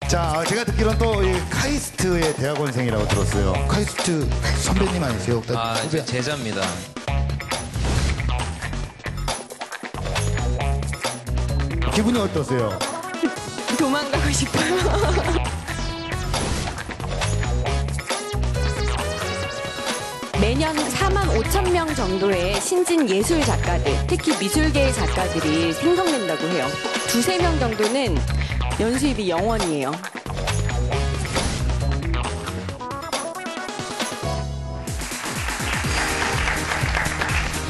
자, 제가 듣기로는 또 이 카이스트의 대학원생이라고 들었어요. 카이스트 선배님 아니세요? 아, 후배. 제자입니다. 기분이 어떠세요? 도망가고 싶어요. 매년 4만 5천 명 정도의 신진 예술 작가들, 특히 미술계의 작가들이 생성된다고 해요. 두세 명 정도는 연수입이 0원이에요.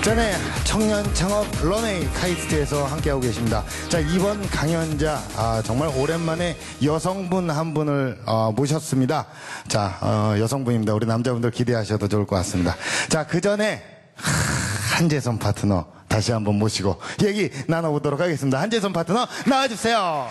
전에 청년 창업 런웨이 카이스트에서 함께하고 계십니다. 자, 이번 강연자 정말 오랜만에 여성분 한 분을 모셨습니다. 자, 여성분입니다. 우리 남자분들 기대하셔도 좋을 것 같습니다. 자, 그 전에 한재선 파트너 다시 한번 모시고 얘기 나눠보도록 하겠습니다. 한재선 파트너 나와주세요.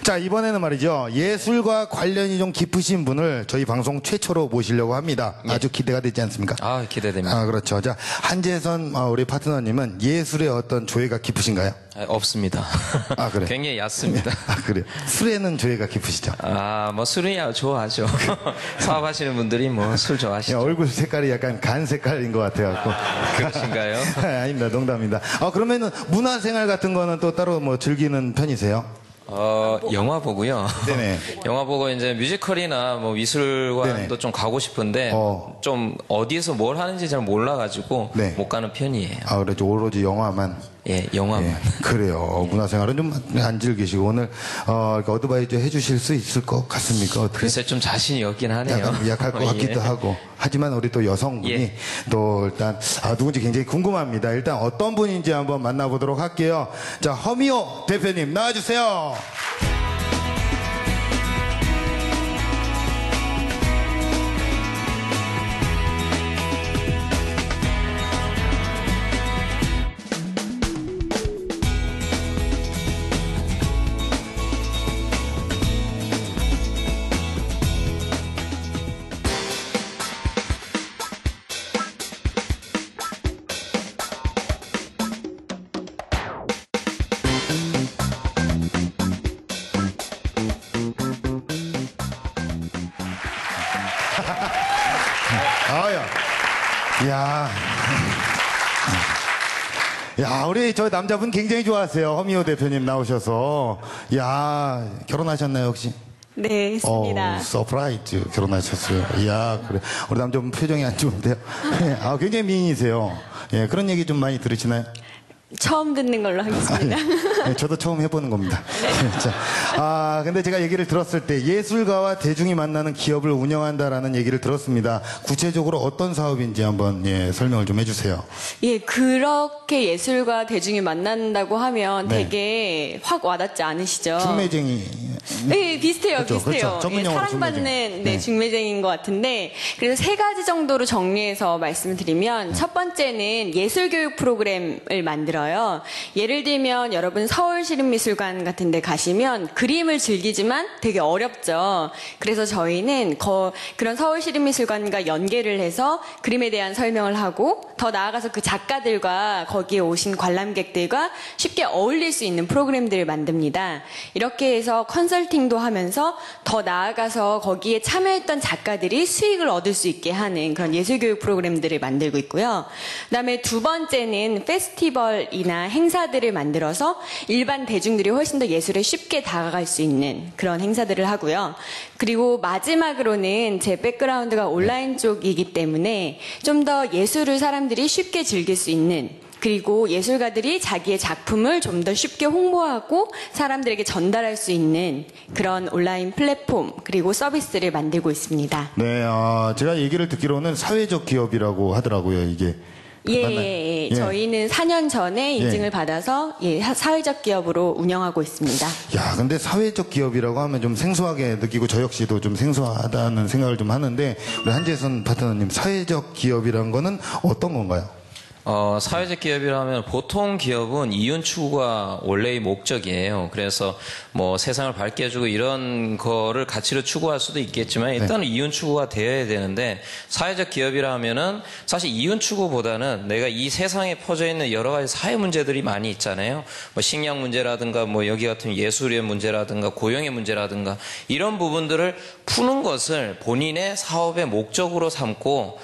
자, 이번에는 말이죠. 예술과 관련이 좀 깊으신 분을 저희 방송 최초로 모시려고 합니다. 아주 기대가 되지 않습니까? 아, 기대됩니다. 그렇죠. 자, 한재선 우리 파트너님은 예술에 어떤 조예가 깊으신가요? 아, 없습니다. 아, 그래. 굉장히 얕습니다. 아, 그래요. 술에는 조예가 깊으시죠? 아, 뭐 술이야 좋아하죠. 사업하시는 분들이 뭐 술 좋아하시죠. 얼굴 색깔이 약간 간 색깔인 것 같아요. 그러신가요? 아닙니다. 농담입니다. 그러면은 문화생활 같은 거는 또 따로 뭐 즐기는 편이세요? 영화 보고요. 네네. 영화 보고 이제 뮤지컬이나 뭐 미술관도 네네. 좀 가고 싶은데 좀 어디서 뭘 하는지 잘 몰라가지고 네. 못 가는 편이에요. 그래도 오로지 영화만. 예, 영화만. 예, 그래요. 문화생활은 좀 안 즐기시고 오늘 어드바이저 해주실 수 있을 것 같습니까? 어떻게? 글쎄 좀 자신이 없긴 하네요. 약할 것 같기도 예. 하고. 하지만 우리 또 여성분이 예. 또 일단 누군지 굉장히 궁금합니다. 일단 어떤 분인지 한번 만나보도록 할게요. 자, 허미호 대표님 나와주세요. 야, 우리 저 남자분 굉장히 좋아하세요. 허미호 대표님 나오셔서. 야, 결혼하셨나요, 혹시? 네, 했습니다. 서프라이즈 결혼하셨어요. 이야, 그래. 우리 남자분 표정이 안 좋은데요. 굉장히 미인이세요. 예, 그런 얘기 좀 많이 들으시나요? 처음 듣는 걸로 하겠습니다. 네, 저도 처음 해보는 겁니다. 자, 근데 제가 얘기를 들었을 때 예술가와 대중이 만나는 기업을 운영한다라는 얘기를 들었습니다. 구체적으로 어떤 사업인지 한번 설명을 좀 해주세요. 예, 그렇게 예술과 대중이 만난다고 하면 네. 되게 확 와닿지 않으시죠? 중매쟁이. 네, 비슷해요, 그렇죠, 비슷해요. 그렇죠. 전문 예, 용어로 사랑받는 중매쟁이. 네, 네. 중매쟁인 것 같은데, 그래서 세 가지 정도로 정리해서 말씀을 드리면, 첫 번째는 예술교육 프로그램을 만들어요. 예를 들면 여러분 서울시립미술관 같은 데 가시면 그림을 즐기지만 되게 어렵죠. 그래서 저희는 그런 서울시립미술관과 연계를 해서 그림에 대한 설명을 하고, 더 나아가서 그 작가들과 거기에 오신 관람객들과 쉽게 어울릴 수 있는 프로그램들을 만듭니다. 이렇게 해서 컨설팅도 하면서 더 나아가서 거기에 참여했던 작가들이 수익을 얻을 수 있게 하는 그런 예술교육 프로그램들을 만들고 있고요. 그다음에 두 번째는 페스티벌이나 행사들을 만들어서 일반 대중들이 훨씬 더 예술에 쉽게 다가갈 수 있는 그런 행사들을 하고요. 그리고 마지막으로는 제 백그라운드가 온라인 쪽이기 때문에 좀 더 예술을 사람들이 쉽게 즐길 수 있는, 그리고 예술가들이 자기의 작품을 좀 더 쉽게 홍보하고 사람들에게 전달할 수 있는 그런 온라인 플랫폼 그리고 서비스를 만들고 있습니다. 네, 제가 얘기를 듣기로는 사회적 기업이라고 하더라고요, 이게. 예, 저희는 4년 전에 인증을 받아서 사회적 기업으로 운영하고 있습니다. 야, 근데 사회적 기업이라고 하면 좀 생소하게 느끼고 저 역시도 좀 생소하다는 생각을 좀 하는데 우리 한재선 파트너님 사회적 기업이라는 거는 어떤 건가요? 사회적 기업이라면 보통 기업은 이윤 추구가 원래의 목적이에요. 그래서 뭐 세상을 밝게 해주고 이런 거를 가치로 추구할 수도 있겠지만 일단은 이윤 추구가 되어야 되는데 사회적 기업이라면은 사실 이윤 추구보다는 내가 이 세상에 퍼져 있는 여러 가지 사회 문제들이 많이 있잖아요. 뭐 식량 문제라든가 뭐 여기 같은 예술의 문제라든가 고용의 문제라든가 이런 부분들을 푸는 것을 본인의 사업의 목적으로 삼고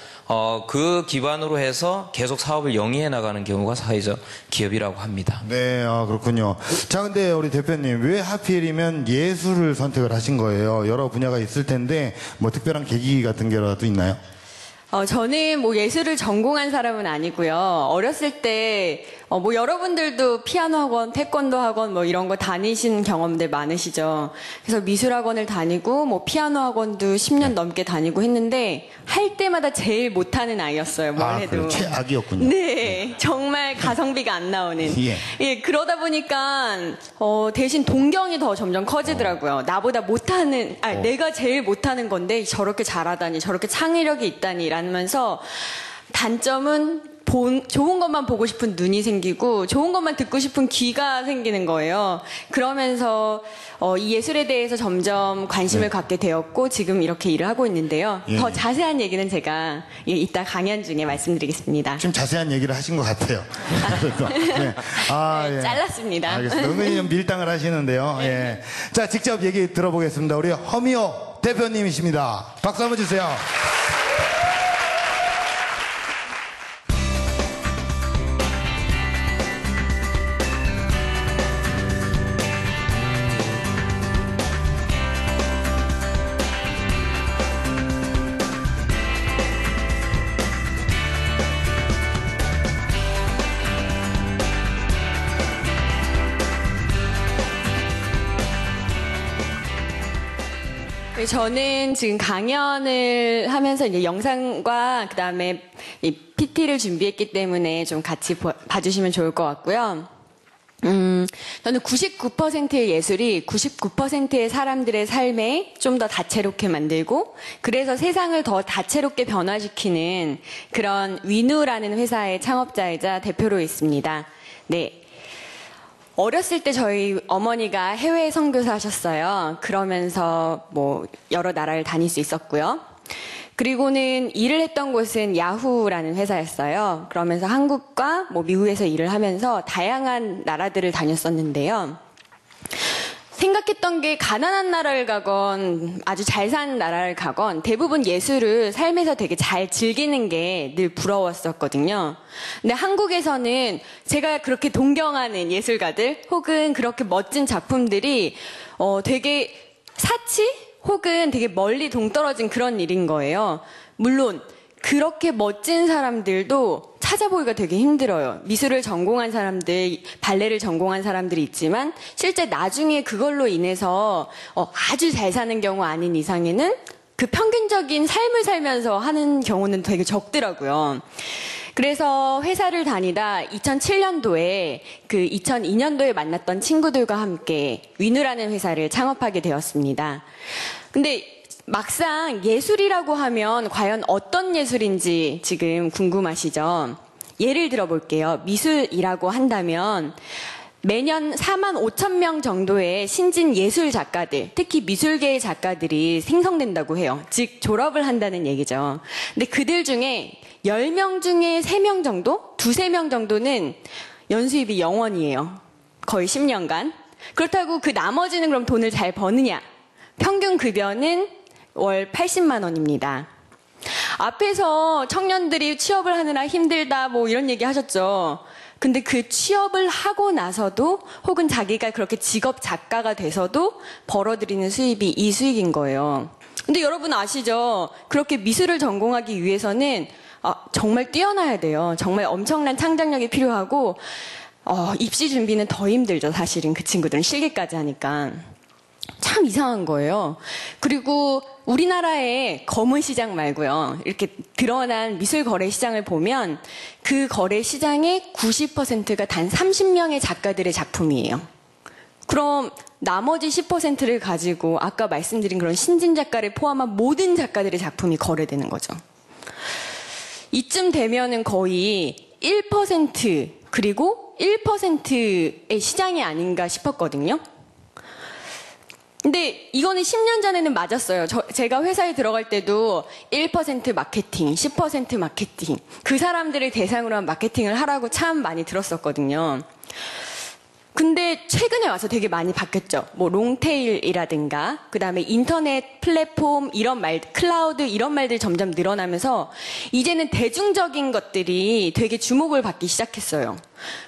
그 기반으로 해서 계속 사업을 영위해 나가는 경우가 사회적 기업이라고 합니다. 네, 그렇군요. 자, 근데 우리 대표님, 왜 하필이면 예술을 선택을 하신 거예요? 여러 분야가 있을 텐데, 뭐 특별한 계기 같은 게라도 있나요? 저는 뭐 예술을 전공한 사람은 아니고요. 어렸을 때, 뭐 여러분들도 피아노 학원, 태권도 학원 뭐 이런 거 다니신 경험들 많으시죠. 그래서 미술 학원을 다니고, 뭐 피아노 학원도 10년 넘게 다니고 했는데, 할 때마다 제일 못하는 아이였어요. 뭘 해도. 그래, 최악이었군요. 네, 정말 가성비가 안 나오는. 예. 그러다 보니까, 대신 동경이 더 점점 커지더라고요. 나보다 못하는, 내가 제일 못하는 건데, 저렇게 잘하다니, 저렇게 창의력이 있다니, 라면서, 단점은 좋은 것만 보고 싶은 눈이 생기고 좋은 것만 듣고 싶은 귀가 생기는 거예요. 그러면서 이 예술에 대해서 점점 관심을 갖게 되었고 지금 이렇게 일을 하고 있는데요. 더 자세한 얘기는 제가 이따 강연 중에 말씀드리겠습니다. 좀 자세한 얘기를 하신 것 같아요. 네. 예. 잘랐습니다. 알겠습니다. 은근히 좀 밀당을 하시는데요. 예. 자, 직접 얘기 들어보겠습니다. 우리 허미호 대표님이십니다. 박수 한번 주세요. 저는 지금 강연을 하면서 이제 영상과 그 다음에 이 PT를 준비했기 때문에 좀 같이 봐주시면 좋을 것 같고요. 저는 99%의 예술이 99%의 사람들의 삶에 좀 더 다채롭게 만들고 그래서 세상을 더 다채롭게 변화시키는 그런 위누라는 회사의 창업자이자 대표로 있습니다. 네. 어렸을 때 저희 어머니가 해외 선교사 하셨어요. 그러면서 뭐 여러 나라를 다닐 수 있었고요. 그리고는 일을 했던 곳은 야후라는 회사였어요. 그러면서 한국과 뭐 미국에서 일을 하면서 다양한 나라들을 다녔었는데요. 생각했던 게 가난한 나라를 가건 아주 잘 사는 나라를 가건 대부분 예술을 삶에서 되게 잘 즐기는 게 늘 부러웠었거든요. 근데 한국에서는 제가 그렇게 동경하는 예술가들 혹은 그렇게 멋진 작품들이 되게 사치 혹은 되게 멀리 동떨어진 그런 일인 거예요. 물론 그렇게 멋진 사람들도 찾아보기가 되게 힘들어요. 미술을 전공한 사람들, 발레를 전공한 사람들이 있지만 실제 나중에 그걸로 인해서 아주 잘 사는 경우 아닌 이상에는 그 평균적인 삶을 살면서 하는 경우는 되게 적더라고요. 그래서 회사를 다니다 2007년도에 그 2002년도에 만났던 친구들과 함께 위누라는 회사를 창업하게 되었습니다. 근데 막상 예술이라고 하면 과연 어떤 예술인지 지금 궁금하시죠? 예를 들어 볼게요. 미술이라고 한다면 매년 4만 5천 명 정도의 신진 예술 작가들, 특히 미술계의 작가들이 생성된다고 해요. 즉 졸업을 한다는 얘기죠. 근데 그들 중에 10명 중에 3명 정도? 2-3명 정도는 연수입이 0원이에요. 거의 10년간. 그렇다고 그 나머지는 그럼 돈을 잘 버느냐? 평균 급여는 월 80만 원입니다. 앞에서 청년들이 취업을 하느라 힘들다 뭐 이런 얘기 하셨죠. 근데 그 취업을 하고 나서도 혹은 자기가 그렇게 직업 작가가 돼서도 벌어들이는 수입이 이 수익인 거예요. 근데 여러분 아시죠? 그렇게 미술을 전공하기 위해서는 정말 뛰어나야 돼요. 정말 엄청난 창작력이 필요하고 입시 준비는 더 힘들죠. 사실은 그 친구들은 실기까지 하니까. 참 이상한 거예요. 그리고 우리나라의 검은 시장 말고요. 이렇게 드러난 미술 거래 시장을 보면 그 거래 시장의 90%가 단 30명의 작가들의 작품이에요. 그럼 나머지 10%를 가지고 아까 말씀드린 그런 신진 작가를 포함한 모든 작가들의 작품이 거래되는 거죠. 이쯤 되면은 거의 1% 그리고 1%의 시장이 아닌가 싶었거든요. 근데 이거는 10년 전에는 맞았어요. 제가 회사에 들어갈 때도 1% 마케팅, 10% 마케팅, 그 사람들을 대상으로 한 마케팅을 하라고 참 많이 들었었거든요. 근데 최근에 와서 되게 많이 바뀌었죠. 뭐 롱테일이라든가 그다음에 인터넷 플랫폼 이런 말, 클라우드 이런 말들이 점점 늘어나면서 이제는 대중적인 것들이 되게 주목을 받기 시작했어요.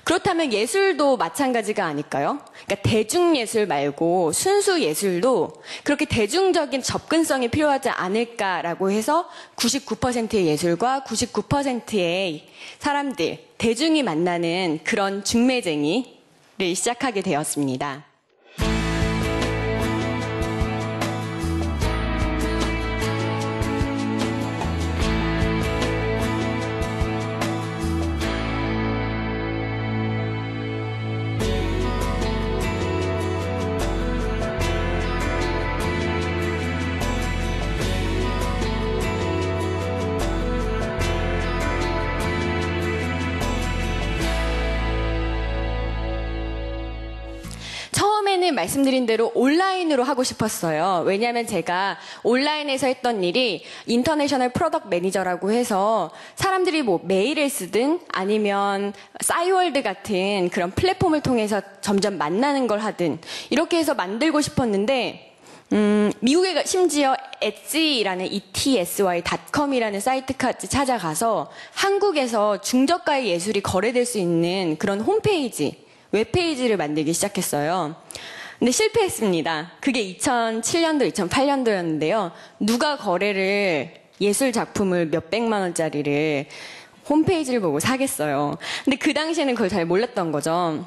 그렇다면 예술도 마찬가지가 아닐까요? 그러니까 대중예술 말고 순수 예술도 그렇게 대중적인 접근성이 필요하지 않을까라고 해서 99%의 예술과 99%의 사람들, 대중이 만나는 그런 중매쟁이 를 시작하게 되었습니다. 말씀드린 대로 온라인으로 하고 싶었어요. 왜냐하면 제가 온라인에서 했던 일이 인터내셔널 프로덕트 매니저라고 해서 사람들이 뭐 메일을 쓰든 아니면 싸이월드 같은 그런 플랫폼을 통해서 점점 만나는 걸 하든 이렇게 해서 만들고 싶었는데 미국에 심지어 etsy.라는 etsy.com이라는 사이트까지 찾아가서 한국에서 중저가의 예술이 거래될 수 있는 그런 홈페이지, 웹페이지를 만들기 시작했어요. 근데 실패했습니다. 그게 2007년도, 2008년도였는데요. 누가 거래를 예술 작품을 몇백만 원짜리를 홈페이지를 보고 사겠어요. 근데 그 당시에는 그걸 잘 몰랐던 거죠.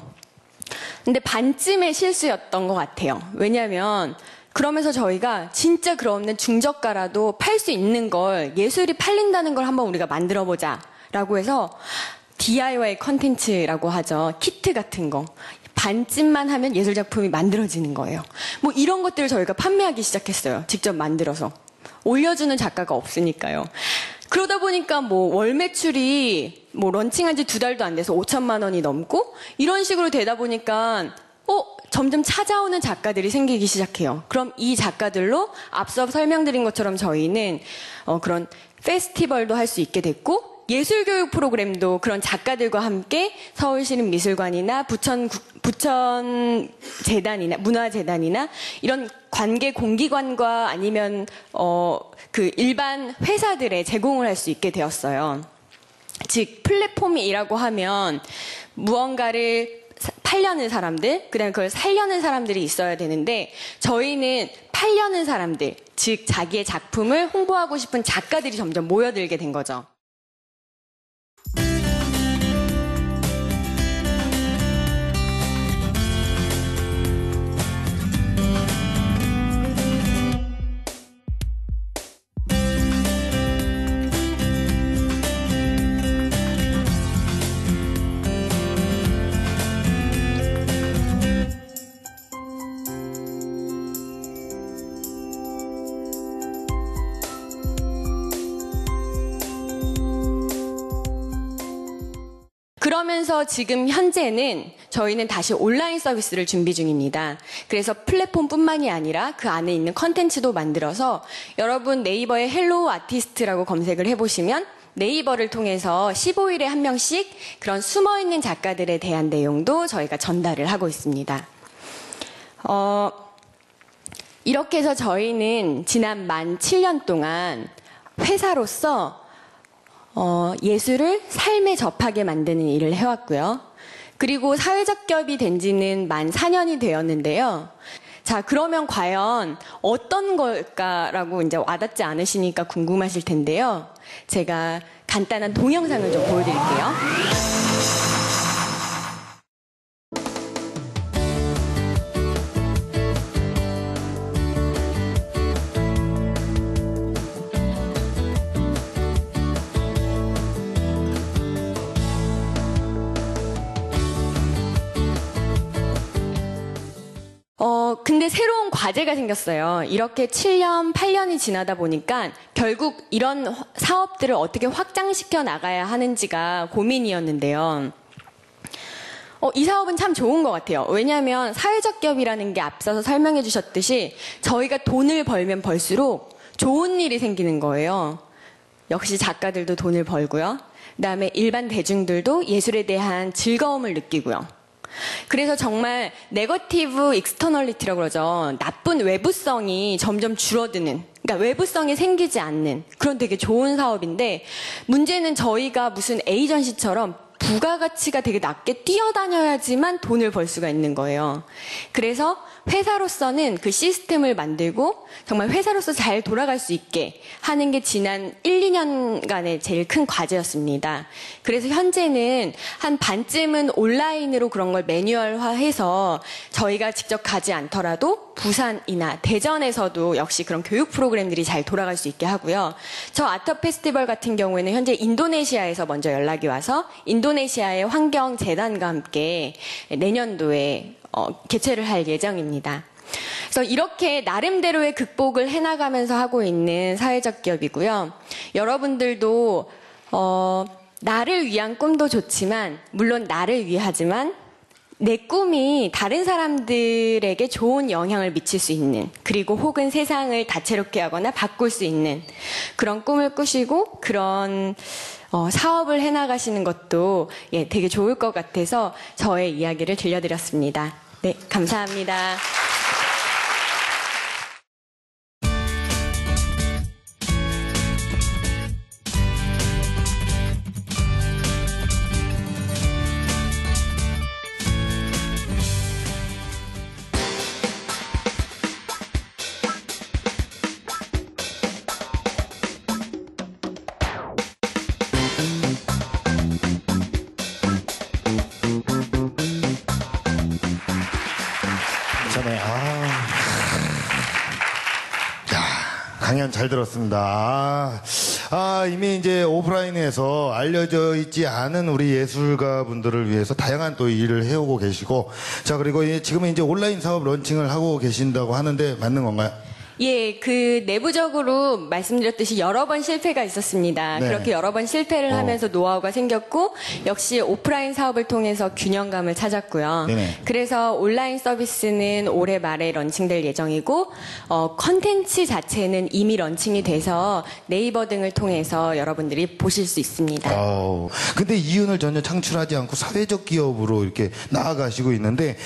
근데 반쯤의 실수였던 것 같아요. 왜냐하면 그러면서 저희가 진짜 그러면 중저가라도 팔 수 있는 걸 예술이 팔린다는 걸 한번 우리가 만들어보자 라고 해서 DIY 컨텐츠라고 하죠. 키트 같은 거. 반쯤만 하면 예술작품이 만들어지는 거예요. 뭐 이런 것들을 저희가 판매하기 시작했어요. 직접 만들어서. 올려주는 작가가 없으니까요. 그러다 보니까 뭐 월 매출이 뭐 런칭한 지 2달도 안 돼서 5천만 원이 넘고 이런 식으로 되다 보니까 점점 찾아오는 작가들이 생기기 시작해요. 그럼 이 작가들로 앞서 설명드린 것처럼 저희는 그런 페스티벌도 할 수 있게 됐고 예술교육 프로그램도 그런 작가들과 함께 서울시립미술관이나 부천재단이나 문화재단이나 이런 관계 공기관과 아니면 그 일반 회사들에 제공을 할 수 있게 되었어요. 즉 플랫폼이라고 하면 무언가를 팔려는 사람들, 그다음에 그걸 살려는 사람들이 있어야 되는데 저희는 팔려는 사람들, 즉 자기의 작품을 홍보하고 싶은 작가들이 점점 모여들게 된 거죠. 그러면서 지금 현재는 저희는 다시 온라인 서비스를 준비 중입니다. 그래서 플랫폼뿐만이 아니라 그 안에 있는 컨텐츠도 만들어서 여러분 네이버에 헬로우 아티스트라고 검색을 해보시면 네이버를 통해서 15일에 한 명씩 그런 숨어있는 작가들에 대한 내용도 저희가 전달을 하고 있습니다. 이렇게 해서 저희는 지난 만 7년 동안 회사로서 예술을 삶에 접하게 만드는 일을 해왔고요. 그리고 사회적 기업이 된 지는 만 4년이 되었는데요. 자, 그러면 과연 어떤 걸까라고 이제 와닿지 않으시니까 궁금하실 텐데요. 제가 간단한 동영상을 좀 보여드릴게요. 근데 새로운 과제가 생겼어요. 이렇게 7년, 8년이 지나다 보니까 결국 이런 사업들을 어떻게 확장시켜 나가야 하는지가 고민이었는데요. 이 사업은 참 좋은 것 같아요. 왜냐하면 사회적 기업이라는 게 앞서서 설명해 주셨듯이 저희가 돈을 벌면 벌수록 좋은 일이 생기는 거예요. 역시 작가들도 돈을 벌고요. 그다음에 일반 대중들도 예술에 대한 즐거움을 느끼고요. 그래서 정말 네거티브 익스터널리티라고 그러죠. 나쁜 외부성이 점점 줄어드는, 그러니까 외부성이 생기지 않는 그런 되게 좋은 사업인데, 문제는 저희가 무슨 에이전시처럼 부가가치가 되게 낮게 뛰어다녀야지만 돈을 벌 수가 있는 거예요. 그래서 회사로서는 그 시스템을 만들고 정말 회사로서 잘 돌아갈 수 있게 하는 게 지난 1, 2년간의 제일 큰 과제였습니다. 그래서 현재는 한 반쯤은 온라인으로 그런 걸 매뉴얼화해서 저희가 직접 가지 않더라도 부산이나 대전에서도 역시 그런 교육 프로그램들이 잘 돌아갈 수 있게 하고요. 저 아트 페스티벌 같은 경우에는 현재 인도네시아에서 먼저 연락이 와서 인도네시아의 환경재단과 함께 내년도에 개최를 할 예정입니다. 그래서 이렇게 나름대로의 극복을 해나가면서 하고 있는 사회적 기업이고요. 여러분들도 나를 위한 꿈도 좋지만, 물론 나를 위하지만 내 꿈이 다른 사람들에게 좋은 영향을 미칠 수 있는, 그리고 혹은 세상을 다채롭게 하거나 바꿀 수 있는 그런 꿈을 꾸시고 그런 사업을 해나가시는 것도 되게 좋을 것 같아서 저의 이야기를 들려드렸습니다. 네, 감사합니다. 강연 잘 들었습니다. 이미 이제 오프라인에서 알려져 있지 않은 우리 예술가 분들을 위해서 다양한 또 일을 해오고 계시고, 자, 그리고 지금은 이제 온라인 사업 런칭을 하고 계신다고 하는데 맞는 건가요? 예, 그 내부적으로 말씀드렸듯이 여러 번 실패가 있었습니다. 네. 그렇게 여러 번 실패를 하면서 노하우가 생겼고, 역시 오프라인 사업을 통해서 균형감을 찾았고요. 네네. 그래서 온라인 서비스는 올해 말에 런칭될 예정이고, 컨텐츠 자체는 이미 런칭이 돼서 네이버 등을 통해서 여러분들이 보실 수 있습니다. 근데 이윤을 전혀 창출하지 않고 사회적 기업으로 이렇게 나아가시고 있는데,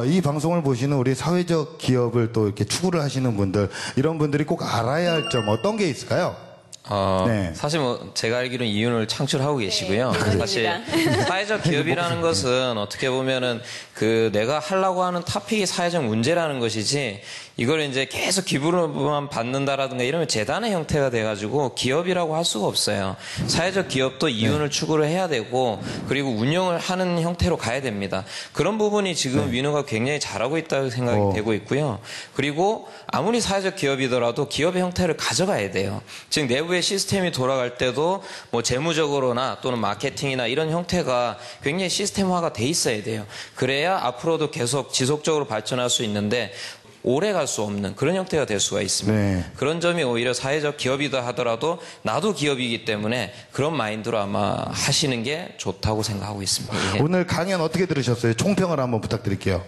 이 방송을 보시는 우리 사회적 기업을 또 이렇게 추구를 하시는 분들, 이런 분들이 꼭 알아야 할 점 어떤 게 있을까요? 네. 사실 뭐 제가 알기로는 이윤을 창출하고 계시고요. 네, 사실 사회적 기업이라는 것은 어떻게 보면은 그 내가 하려고 하는 토픽이 사회적 문제라는 것이지, 이걸 이제 계속 기부로만 받는다라든가 이러면 재단의 형태가 돼가지고 기업이라고 할 수가 없어요. 사회적 기업도 이윤을 추구를 해야 되고, 그리고 운영을 하는 형태로 가야 됩니다. 그런 부분이 지금 위누가 굉장히 잘하고 있다고 생각이 되고 있고요. 그리고 아무리 사회적 기업이더라도 기업의 형태를 가져가야 돼요. 즉 내부의 시스템이 돌아갈 때도 뭐 재무적으로나 또는 마케팅이나 이런 형태가 굉장히 시스템화가 돼 있어야 돼요. 그래야 앞으로도 계속 지속적으로 발전할 수 있는데 오래 갈 수 없는 그런 형태가 될 수가 있습니다. 네. 그런 점이 오히려 사회적 기업이다 하더라도 나도 기업이기 때문에 그런 마인드로 아마 하시는 게 좋다고 생각하고 있습니다. 예. 오늘 강연 어떻게 들으셨어요? 총평을 한번 부탁드릴게요.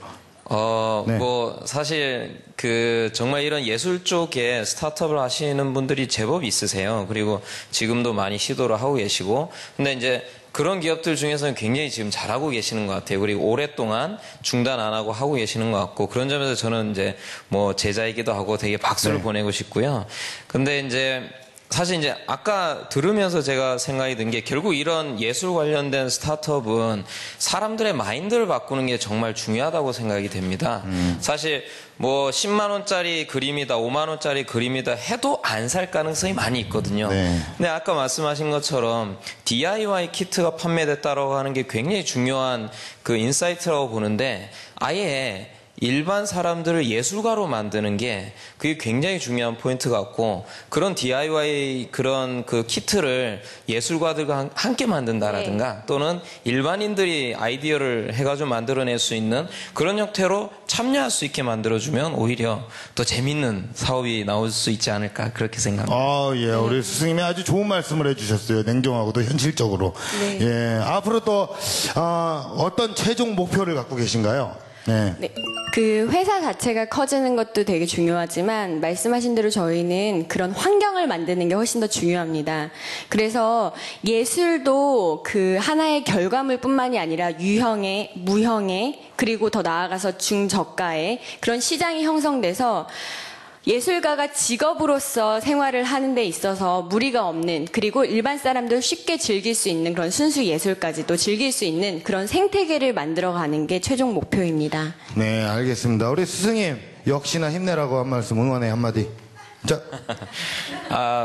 뭐 사실 그 정말 이런 예술 쪽에 스타트업을 하시는 분들이 제법 있으세요. 그리고 지금도 많이 시도를 하고 계시고, 근데 이제 그런 기업들 중에서는 굉장히 지금 잘하고 계시는 것 같아요. 그리고 오랫동안 중단 안 하고 계시는 것 같고, 그런 점에서 저는 이제 뭐 제자이기도 하고 되게 박수를 보내고 싶고요. 근데 이제 사실 이제 아까 들으면서 제가 생각이 든 게, 결국 이런 예술 관련된 스타트업은 사람들의 마인드를 바꾸는 게 정말 중요하다고 생각이 됩니다. 사실 뭐 10만 원짜리 그림이다, 5만 원짜리 그림이다 해도 안 살 가능성이 많이 있거든요. 네. 근데 아까 말씀하신 것처럼 DIY 키트가 판매됐다라고 하는 게 굉장히 중요한 그 인사이트라고 보는데, 아예 일반 사람들을 예술가로 만드는 게 그게 굉장히 중요한 포인트 같고, 그런 DIY 그런 그 키트를 예술가들과 함께 만든다라든가 또는 일반인들이 아이디어를 해가지고 만들어낼 수 있는 그런 형태로 참여할 수 있게 만들어주면 오히려 더 재밌는 사업이 나올 수 있지 않을까, 그렇게 생각합니다. 예, 우리 스승님이 아주 좋은 말씀을 해주셨어요. 냉정하고도 현실적으로. 네. 예, 앞으로 또 어떤 최종 목표를 갖고 계신가요? 네. 네. 그 회사 자체가 커지는 것도 되게 중요하지만 말씀하신 대로 저희는 그런 환경을 만드는 게 훨씬 더 중요합니다. 그래서 예술도 그 하나의 결과물뿐만이 아니라 유형의, 무형의, 그리고 더 나아가서 중저가의 그런 시장이 형성돼서 예술가가 직업으로서 생활을 하는 데 있어서 무리가 없는, 그리고 일반 사람도 쉽게 즐길 수 있는 그런 순수 예술까지도 즐길 수 있는 그런 생태계를 만들어가는 게 최종 목표입니다. 네, 알겠습니다. 우리 스승님 역시나 힘내라고 한 말씀, 응원의 한마디. 자,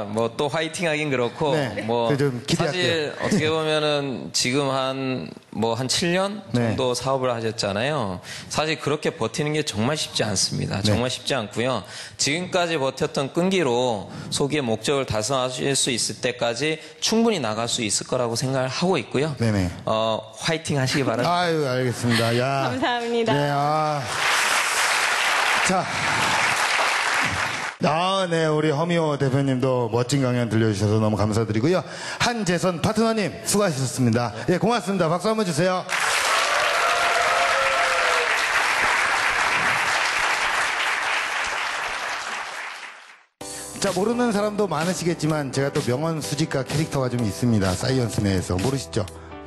뭐 또 화이팅 하긴 그렇고, 네, 뭐 그좀 기대할게요. 사실 어떻게 보면은 지금 한 7년 정도 네. 사업을 하셨잖아요. 사실 그렇게 버티는 게 정말 쉽지 않습니다. 정말 쉽지 않고요. 지금까지 버텼던 끈기로 소기의 목적을 달성하실 수 있을 때까지 충분히 나갈 수 있을 거라고 생각을 하고 있고요. 네네. 화이팅 하시기 바랍니다. 아유, 알겠습니다. 야. 감사합니다. 네, 자. 네, 우리 허미호 대표님도 멋진 강연 들려주셔서 너무 감사드리고요. 한재선 파트너님, 수고하셨습니다. 예, 고맙습니다. 박수 한번 주세요. 자, 모르는 사람도 많으시겠지만 제가 또 명언 수집가 캐릭터가 좀 있습니다. 사이언스 내에서. 모르시죠?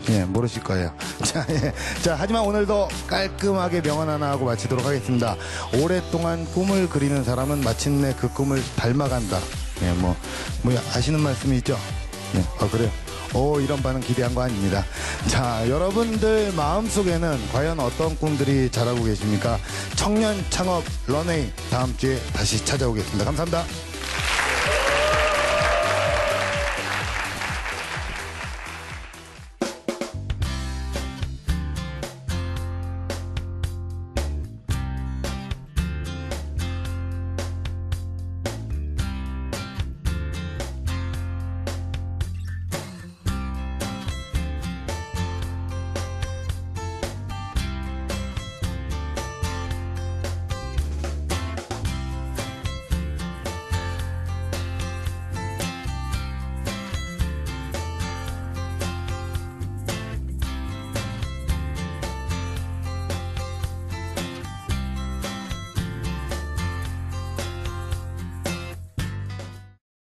예, 모르실 거예요. 자, 예. 자, 하지만 오늘도 깔끔하게 명언 하나 하고 마치도록 하겠습니다. 오랫동안 꿈을 그리는 사람은 마침내 그 꿈을 닮아간다. 예, 뭐 아시는 말씀이 있죠? 예, 그래요. 이런 반응 기대한 거 아닙니다. 자, 여러분들 마음속에는 과연 어떤 꿈들이 자라고 계십니까? 청년 창업 런웨이 다음 주에 다시 찾아오겠습니다. 감사합니다.